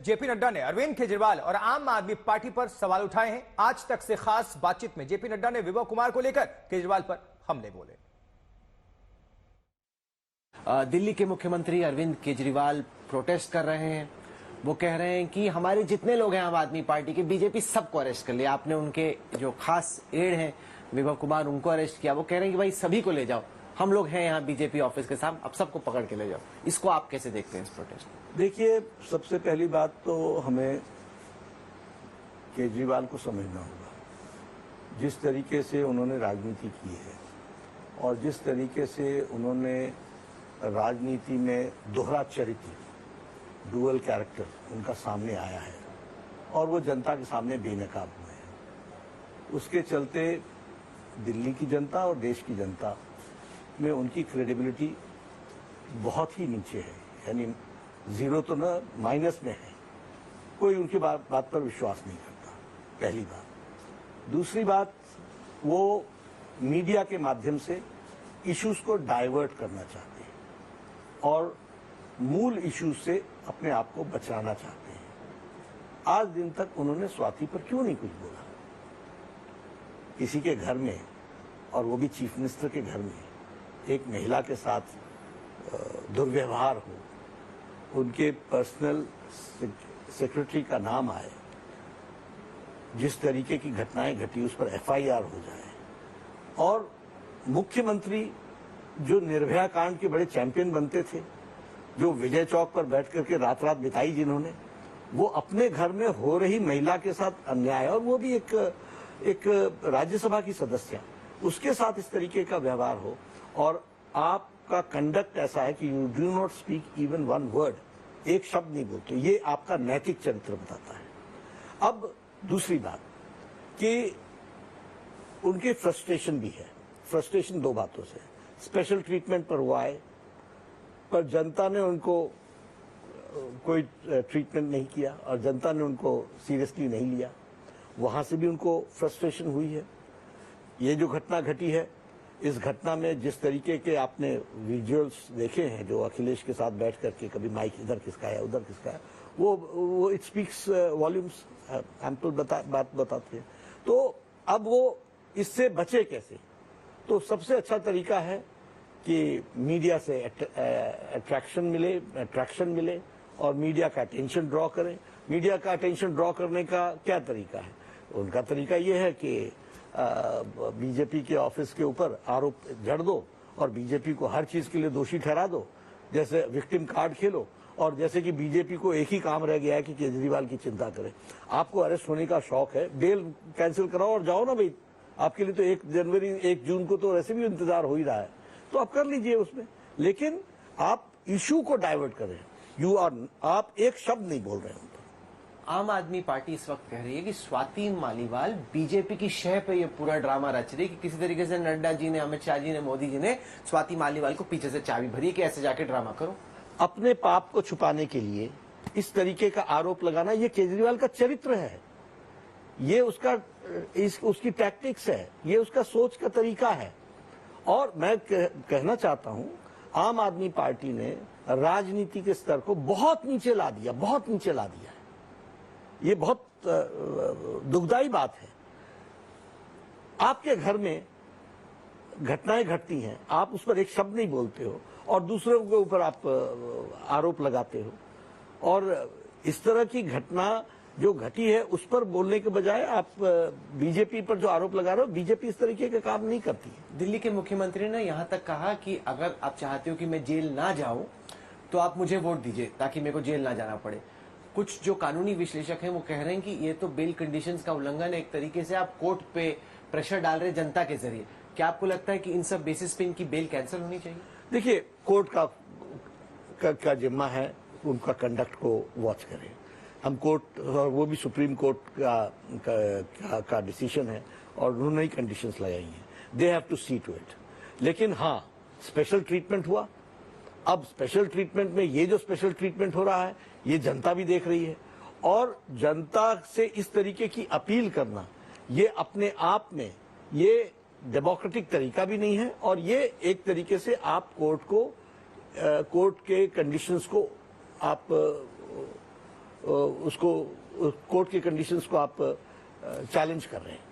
JP Nadda ने अरविंद केजरीवाल और आम आदमी पार्टी पर सवाल उठाए हैं। आज तक से खास बातचीत में जेपी नड्डा ने विभव कुमार को लेकर केजरीवाल पर हमले बोले। दिल्ली के मुख्यमंत्री अरविंद केजरीवाल प्रोटेस्ट कर रहे हैं। वो कह रहे हैं कि हमारे जितने लोग हैं आम आदमी पार्टी के, बीजेपी सबको अरेस्ट कर लिया। आपने उनके जो खास एड हैं विभव कुमार, उनको अरेस्ट किया। वो कह रहे हैं कि भाई सभी को ले जाओ, हम लोग हैं यहाँ बीजेपी ऑफिस के साथ, अब सबको पकड़ के ले जाओ। इसको आप कैसे देखते हैं इस प्रोटेस्ट? देखिए, सबसे पहली बात तो हमें केजरीवाल को समझना होगा। जिस तरीके से उन्होंने राजनीति की है और जिस तरीके से उन्होंने राजनीति में दोहरा चरित्र, डुअल कैरेक्टर उनका सामने आया है और वो जनता के सामने बेनकाब हुए हैं, उसके चलते दिल्ली की जनता और देश की जनता में उनकी क्रेडिबिलिटी बहुत ही नीचे है। यानी जीरो तो न, माइनस में है। कोई उनकी बात पर विश्वास नहीं करता, पहली बात। दूसरी बात, वो मीडिया के माध्यम से इश्यूज को डाइवर्ट करना चाहते हैं और मूल इश्यूज से अपने आप को बचाना चाहते हैं। आज दिन तक उन्होंने स्वाति पर क्यों नहीं कुछ बोला? किसी के घर में, और वो भी चीफ मिनिस्टर के घर में, एक महिला के साथ दुर्व्यवहार हो, उनके पर्सनल सेक्रेटरी का नाम आए, जिस तरीके की घटनाएं घटी उस पर एफआईआर हो जाए, और मुख्यमंत्री जो निर्भया कांड के बड़े चैंपियन बनते थे, जो विजय चौक पर बैठ करके रात रात बिताई जिन्होंने, वो अपने घर में हो रही महिला के साथ अन्याय, और वो भी एक राज्यसभा की सदस्य, उसके साथ इस तरीके का व्यवहार हो और आपका कंडक्ट ऐसा है कि you do not speak even one word, एक शब्द नहीं बोलते, ये आपका नैतिक चरित्र बताता है। अब दूसरी बात कि उनकी फ्रस्ट्रेशन भी है। फ्रस्ट्रेशन दो बातों से, स्पेशल ट्रीटमेंट पर हुआ है, पर जनता ने उनको कोई ट्रीटमेंट नहीं किया और जनता ने उनको सीरियसली नहीं लिया, वहां से भी उनको फ्रस्ट्रेशन हुई है। ये जो घटना घटी है, इस घटना में जिस तरीके के आपने विजुअल्स देखे हैं, जो अखिलेश के साथ बैठ करके कभी माइक इधर किसका है उधर किसका है, वो इट स्पीक्स वॉल्यूम्स, एम्पल बात बताते हैं। तो अब वो इससे बचे कैसे? तो सबसे अच्छा तरीका है कि मीडिया से अट्रैक्शन मिले और मीडिया का अटेंशन ड्रॉ करें। मीडिया का अटेंशन ड्रॉ करने का क्या तरीका है? उनका तरीका ये है कि बीजेपी के ऑफिस के ऊपर आरोप जड़ दो और बीजेपी को हर चीज के लिए दोषी ठहरा दो, जैसे विक्टिम कार्ड खेलो, और जैसे कि बीजेपी को एक ही काम रह गया है कि केजरीवाल की चिंता करें। आपको अरेस्ट होने का शौक है, बेल कैंसिल कराओ और जाओ ना भाई। आपके लिए तो 1 जून को तो वैसे भी इंतजार हो ही रहा है, तो आप कर लीजिए उसमें, लेकिन आप इशू को डाइवर्ट करें। आप एक शब्द नहीं बोल रहे हैं। आम आदमी पार्टी इस वक्त कह रही है कि स्वाति मालीवाल बीजेपी की शह पे ये पूरा ड्रामा रच रही है, कि किसी तरीके से नड्डा जी ने, अमित शाह जी ने, मोदी जी ने स्वाति मालीवाल को पीछे से चाबी भरी कि ऐसे जाके ड्रामा करो। अपने पाप को छुपाने के लिए इस तरीके का आरोप लगाना, ये केजरीवाल का चरित्र है, ये उसकी टैक्टिक्स है, ये उसका सोच का तरीका है। और मैं कहना चाहता हूं, आम आदमी पार्टी ने राजनीति के स्तर को बहुत नीचे ला दिया, बहुत नीचे ला दिया है। ये बहुत दुखदाई बात है। आपके घर में घटनाएं घटती हैं, आप उस पर एक शब्द नहीं बोलते हो और दूसरों के ऊपर आप आरोप लगाते हो, और इस तरह की घटना जो घटी है उस पर बोलने के बजाय आप बीजेपी पर जो आरोप लगा रहे हो, बीजेपी इस तरीके का काम नहीं करती है। दिल्ली के मुख्यमंत्री ने यहां तक कहा कि अगर आप चाहते हो कि मैं जेल ना जाऊं तो आप मुझे वोट दीजिए ताकि मेरे को जेल ना जाना पड़े। कुछ जो कानूनी विश्लेषक हैं वो कह रहे हैं कि ये तो बेल कंडीशंस का उल्लंघन है, एक तरीके से आप कोर्ट पे प्रेशर डाल रहे जनता के जरिए। क्या आपको लगता है कि इन सब बेसिस पे इनकी बेल कैंसिल होनी चाहिए? देखिए, कोर्ट का जिम्मा है उनका कंडक्ट को वॉच करें। हम कोर्ट, और वो भी सुप्रीम कोर्ट का डिसीजन है और उन्होंने ही कंडीशंस लगाई हैं, they have to see to it. लेकिन हाँ, स्पेशल ट्रीटमेंट हुआ। अब स्पेशल ट्रीटमेंट में ये जो स्पेशल ट्रीटमेंट हो रहा है, ये जनता भी देख रही है, और जनता से इस तरीके की अपील करना, ये अपने आप में ये डेमोक्रेटिक तरीका भी नहीं है, और ये एक तरीके से आप कोर्ट के कंडीशंस को आप उसको कोर्ट की कंडीशंस को आप चैलेंज कर रहे हैं।